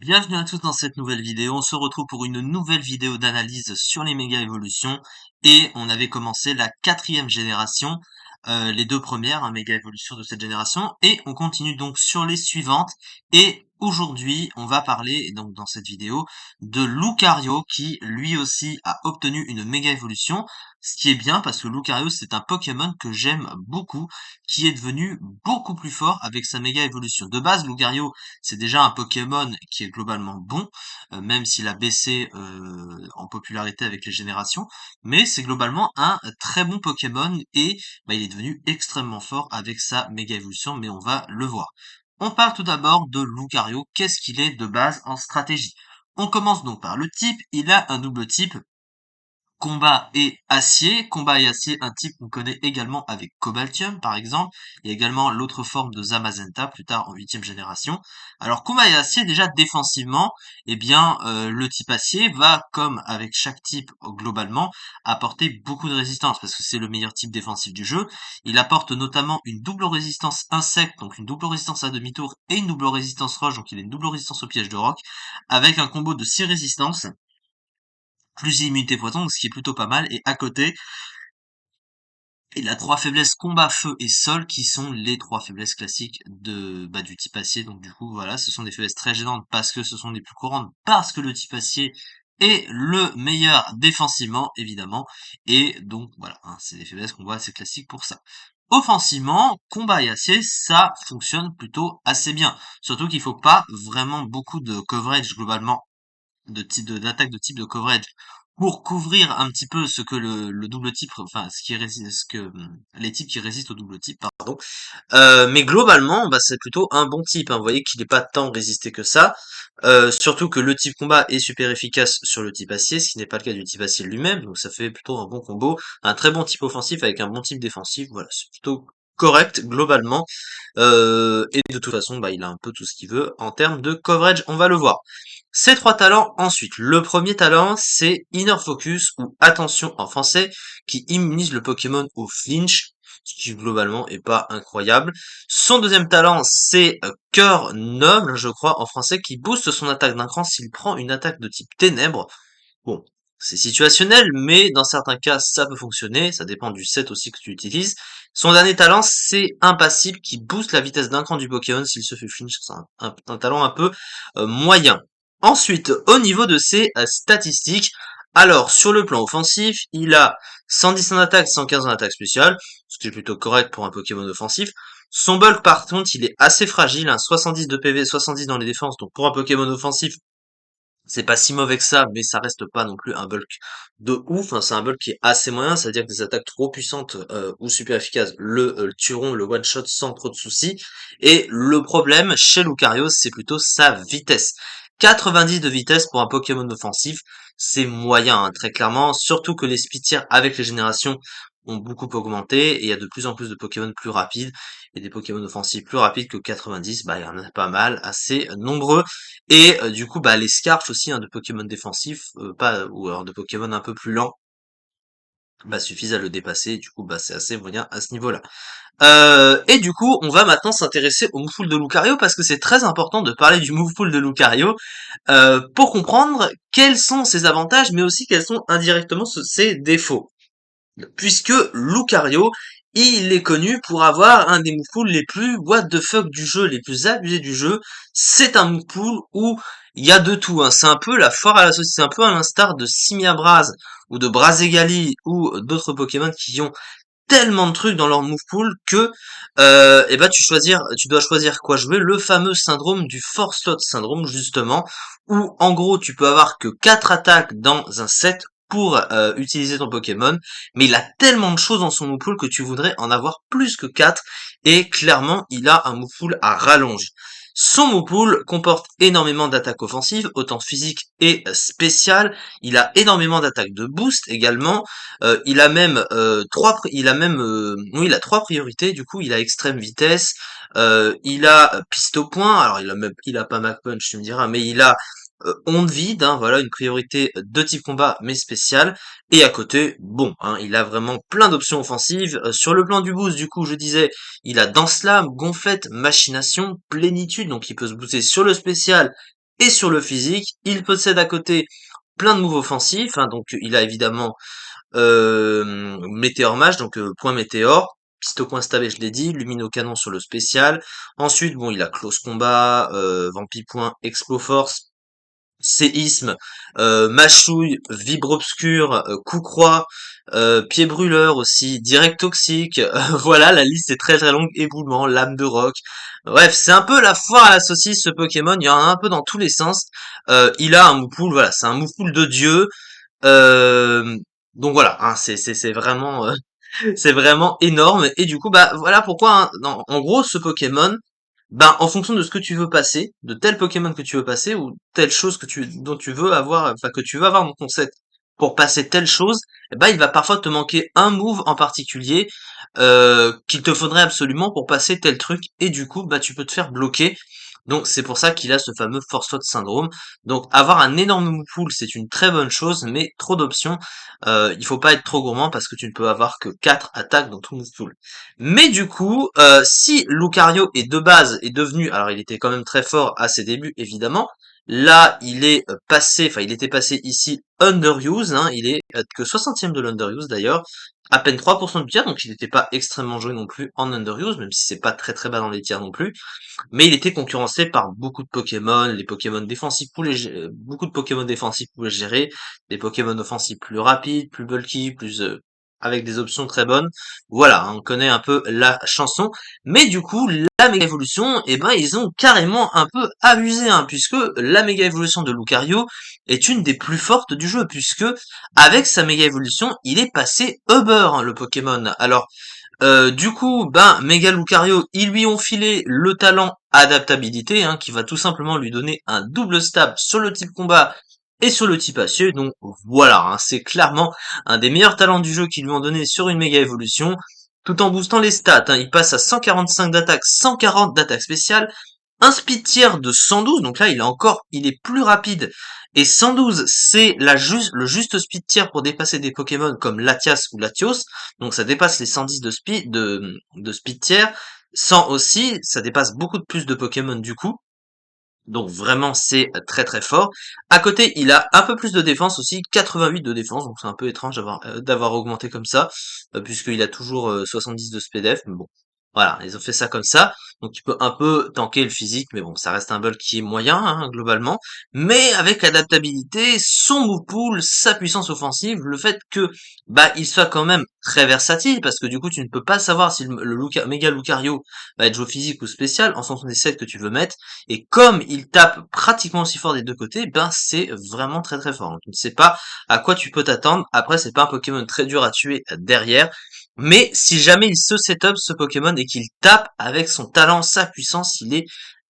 Bienvenue à tous dans cette nouvelle vidéo. On se retrouve pour une nouvelle vidéo d'analyse sur les méga évolutions et on avait commencé la quatrième génération, les deux premières méga évolutions de cette génération et on continue donc sur les suivantes et aujourd'hui on va parler donc dans cette vidéo de Lucario qui lui aussi a obtenu une méga évolution, ce qui est bien parce que Lucario c'est un Pokémon que j'aime beaucoup, qui est devenu beaucoup plus fort avec sa méga évolution. De base Lucario c'est déjà un Pokémon qui est globalement bon, même s'il a baissé en popularité avec les générations, mais c'est globalement un très bon Pokémon et il est devenu extrêmement fort avec sa méga évolution, mais on va le voir. On parle tout d'abord de Lucario, qu'est-ce qu'il est de base en stratégie? On commence donc par le type, il a un double type, combat et acier. Combat et acier, un type qu'on connaît également avec Cobaltium, par exemple. Il y a également l'autre forme de Zamazenta, plus tard en huitième génération. Alors, combat et acier, déjà défensivement, le type acier va, comme avec chaque type globalement, apporter beaucoup de résistance, parce que c'est le meilleur type défensif du jeu. Il apporte notamment une double résistance insecte, donc une double résistance à demi-tour, et une double résistance roche, donc il a une double résistance au piège de roc, avec un combo de 6 résistances plus immunité poison, ce qui est plutôt pas mal. Et à côté, il a trois faiblesses combat, feu et sol, qui sont les trois faiblesses classiques du type acier. Donc du coup, voilà, ce sont des faiblesses très gênantes parce que ce sont les plus courantes, parce que le type acier est le meilleur défensivement, évidemment. Et donc voilà, c'est des faiblesses qu'on voit assez classiques pour ça. Offensivement, combat et acier, ça fonctionne plutôt assez bien. Surtout qu'il faut pas vraiment beaucoup de coverage globalement d'attaque de type de coverage pour couvrir un petit peu ce que le double type, enfin ce qui résiste, ce que les types qui résistent au double type, pardon. Mais globalement, c'est plutôt un bon type. Vous voyez qu'il n'est pas tant résisté que ça. Surtout que le type combat est super efficace sur le type acier, ce qui n'est pas le cas du type acier lui-même. Donc ça fait plutôt un bon combo, un très bon type offensif avec un bon type défensif. Voilà, c'est plutôt correct globalement. Et de toute façon, il a un peu tout ce qu'il veut en termes de coverage. On va le voir. Ces trois talents ensuite. Le premier talent, c'est Inner Focus ou Attention en français, qui immunise le Pokémon au flinch, ce qui globalement est pas incroyable. Son deuxième talent, c'est Cœur Noble, je crois, en français, qui booste son attaque d'un cran s'il prend une attaque de type Ténèbres. Bon, c'est situationnel, mais dans certains cas, ça peut fonctionner, ça dépend du set aussi que tu utilises. Son dernier talent, c'est Impassible, qui booste la vitesse d'un cran du Pokémon s'il se fait flinch. C'est un talent un peu moyen. Ensuite, au niveau de ses statistiques, alors sur le plan offensif, il a 110 en attaque, 115 en attaque spéciale, ce qui est plutôt correct pour un Pokémon offensif. Son bulk par contre, il est assez fragile, 70 de PV, 70 dans les défenses, donc pour un Pokémon offensif, c'est pas si mauvais que ça, mais ça reste pas non plus un bulk de ouf, c'est un bulk qui est assez moyen, c'est-à-dire que des attaques trop puissantes ou super efficaces le tueront, le one-shot sans trop de soucis. Et le problème chez Lucario, c'est plutôt sa vitesse. 90 de vitesse pour un Pokémon offensif, c'est moyen, très clairement, surtout que les speed tiers avec les générations ont beaucoup augmenté, et il y a de plus en plus de Pokémon plus rapides, et des Pokémon offensifs plus rapides que 90, il y en a pas mal, assez nombreux. Et du coup, les Scarfs aussi, de Pokémon défensifs, pas ou alors de Pokémon un peu plus lents, suffisent à le dépasser. Du coup, c'est assez moyen à ce niveau-là. Et du coup, on va maintenant s'intéresser au move pool de Lucario parce que c'est très important de parler du move pool de Lucario pour comprendre quels sont ses avantages, mais aussi quels sont indirectement ses défauts. Puisque Lucario, il est connu pour avoir un des move pools les plus what the fuck du jeu, les plus abusés du jeu. C'est un move pool où il y a de tout. C'est un peu la foire à la saucisse, c'est un peu à l'instar de Simiabraz ou de Brazegali ou d'autres Pokémon qui ont tellement de trucs dans leur move pool que tu dois choisir quoi jouer, le fameux syndrome du Force Slot syndrome justement, où en gros tu peux avoir que 4 attaques dans un set pour utiliser ton Pokémon, mais il a tellement de choses dans son move pool que tu voudrais en avoir plus que 4, et clairement il a un move pool à rallonge. Son move pool comporte énormément d'attaques offensives, autant physiques et spéciales. Il a énormément d'attaques de boost également. Il a même oui, il a trois priorités. Du coup, il a extrême vitesse, il a piste au point. Alors, il a pas Mach Punch, tu me diras, mais il a onde vide. Voilà, une priorité de type combat, mais spéciale. Et à côté, bon, il a vraiment plein d'options offensives. Sur le plan du boost, du coup, je disais, il a Dance Lame, Gonflette, Machination, Plénitude, donc il peut se booster sur le spécial et sur le physique. Il possède à côté plein de moves offensifs, hein, donc il a évidemment Météor Mage, donc point météore, Pisto Coin Stab, je l'ai dit, Lumino Canon sur le spécial. Ensuite, bon, il a Close Combat, Vampi Point, Explo Force, séisme, mâchouille, vibre obscur, coup croix, pied brûleur aussi, direct toxique, voilà, la liste est très très longue, éboulement, lame de roc. Bref, c'est un peu la foire à la saucisse ce Pokémon, il y en a un peu dans tous les sens. Il a un Moupoule, voilà, c'est un Moupoule de dieu. Euh, donc voilà, hein, c'est vraiment c'est vraiment énorme et du coup bah voilà pourquoi hein, en gros ce Pokémon ben, en fonction de ce que tu veux passer, de tel Pokémon que tu veux passer, ou telle chose dont tu veux avoir, enfin, que tu veux avoir dans ton set pour passer telle chose, eh ben, il va parfois te manquer un move en particulier, qu'il te faudrait absolument pour passer tel truc, et du coup, bah, tu peux te faire bloquer. Donc, c'est pour ça qu'il a ce fameux Force Lock syndrome. Donc, avoir un énorme move pool, c'est une très bonne chose, mais trop d'options, il faut pas être trop gourmand parce que tu ne peux avoir que 4 attaques dans tout move pool. Mais du coup, si Lucario est de base est devenu, alors il était quand même très fort à ses débuts évidemment, là il est passé, enfin il était passé ici underuse, hein, il est que 60e de l'underuse d'ailleurs, à peine 3% du tiers, donc il n'était pas extrêmement joué non plus en underuse, même si c'est pas très très bas dans les tiers non plus, mais il était concurrencé par beaucoup de Pokémon, les Pokémon défensifs beaucoup de Pokémon défensifs pouvaient le gérer, des Pokémon offensifs plus rapides, plus bulky, plus avec des options très bonnes. Voilà, hein, on connaît un peu la chanson. Mais du coup, la méga évolution, eh ben, ils ont carrément un peu abusé, hein, puisque la méga évolution de Lucario est une des plus fortes du jeu, puisque avec sa méga évolution, il est passé Uber, hein, le Pokémon. Alors, du coup, ben, Mega Lucario, ils lui ont filé le talent adaptabilité, hein, qui va tout simplement lui donner un double stab sur le type combat et sur le type acier. Donc voilà, hein, c'est clairement un des meilleurs talents du jeu qu'ils lui ont donné sur une méga évolution, tout en boostant les stats, hein. Il passe à 145 d'attaque, 140 d'attaque spéciale, un speed tier de 112, donc là il est plus rapide. Et 112, c'est le juste speed tier pour dépasser des Pokémon comme Latias ou Latios. Donc ça dépasse les 110 de speed tier. 100 aussi, ça dépasse beaucoup de plus de Pokémon du coup. Donc vraiment c'est très très fort. À côté, il a un peu plus de défense aussi, 88 de défense, donc c'est un peu étrange d'avoir augmenté comme ça, puisqu'il a toujours 70 de SPDF, mais bon. Voilà, ils ont fait ça comme ça. Donc tu peux un peu tanker le physique, mais bon, ça reste un bulk qui est moyen, hein, globalement. Mais avec l'adaptabilité, son move pool, sa puissance offensive, le fait que bah il soit quand même très versatile, parce que du coup tu ne peux pas savoir si Mega Lucario va être joué physique ou spécial en fonction des sets que tu veux mettre. Et comme il tape pratiquement aussi fort des deux côtés, ben c'est vraiment très très fort. Tu ne sais pas à quoi tu peux t'attendre. Après, c'est pas un Pokémon très dur à tuer derrière. Mais si jamais il se setup ce Pokémon et qu'il tape avec son talent, sa puissance, il est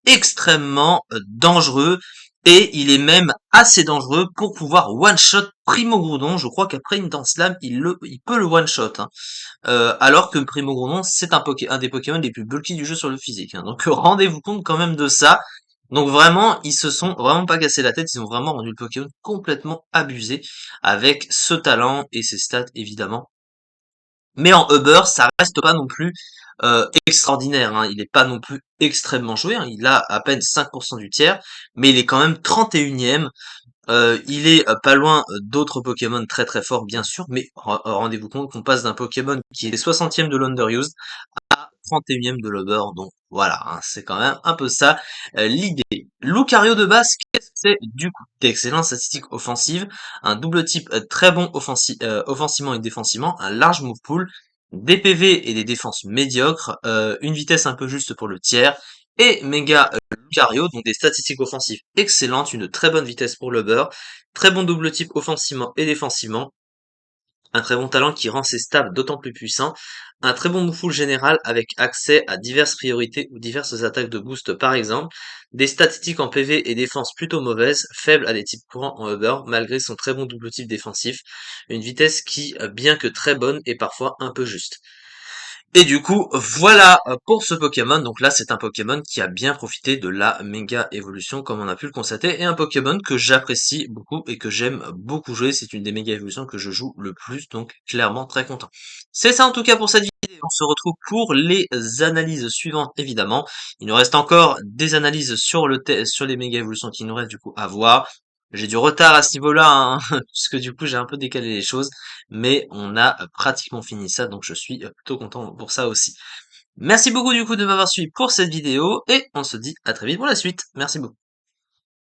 extrêmement dangereux. Et il est même assez dangereux pour pouvoir one-shot Primo Groudon. Je crois qu'après une Dance Slam, il peut le one-shot, hein. Alors que Primo Grondon, c'est un des Pokémon les plus bulky du jeu sur le physique, hein. Donc rendez-vous compte quand même de ça. Donc vraiment, ils se sont vraiment pas cassé la tête, ils ont vraiment rendu le Pokémon complètement abusé avec ce talent et ses stats évidemment. Mais en Uber, ça reste pas non plus extraordinaire, hein. Il est pas non plus extrêmement joué, hein. Il a à peine 5% du tiers, mais il est quand même 31e. Il est pas loin d'autres Pokémon très très forts bien sûr, mais rendez-vous compte qu'on passe d'un Pokémon qui est 60e de l'Underused à 31e de l'Ober, donc voilà, hein, c'est quand même un peu ça l'idée. Lucario de base, qu'est-ce que c'est du coup? D'excellentes statistiques offensives, un double type très bon offensivement et défensivement, un large move pool, des PV et des défenses médiocres, une vitesse un peu juste pour le tiers, et méga Lucario, donc des statistiques offensives excellentes, une très bonne vitesse pour le beurre, très bon double type offensivement et défensivement, un très bon talent qui rend ses stabs d'autant plus puissants, un très bon move général avec accès à diverses priorités ou diverses attaques de boost par exemple, des statistiques en PV et défense plutôt mauvaises, faibles à des types courants en Uber, malgré son très bon double type défensif, une vitesse qui, bien que très bonne, est parfois un peu juste. Et du coup, voilà pour ce Pokémon. Donc là, c'est un Pokémon qui a bien profité de la méga évolution, comme on a pu le constater, et un Pokémon que j'apprécie beaucoup et que j'aime beaucoup jouer. C'est une des méga évolutions que je joue le plus, donc clairement très content. C'est ça en tout cas pour cette vidéo. On se retrouve pour les analyses suivantes, évidemment. Il nous reste encore des analyses sur sur les méga évolutions qui nous restent du coup à voir. J'ai du retard à ce niveau-là, hein, puisque du coup j'ai un peu décalé les choses mais on a pratiquement fini ça, donc je suis plutôt content pour ça aussi. Merci beaucoup du coup de m'avoir suivi pour cette vidéo, et on se dit à très vite pour la suite. Merci beaucoup.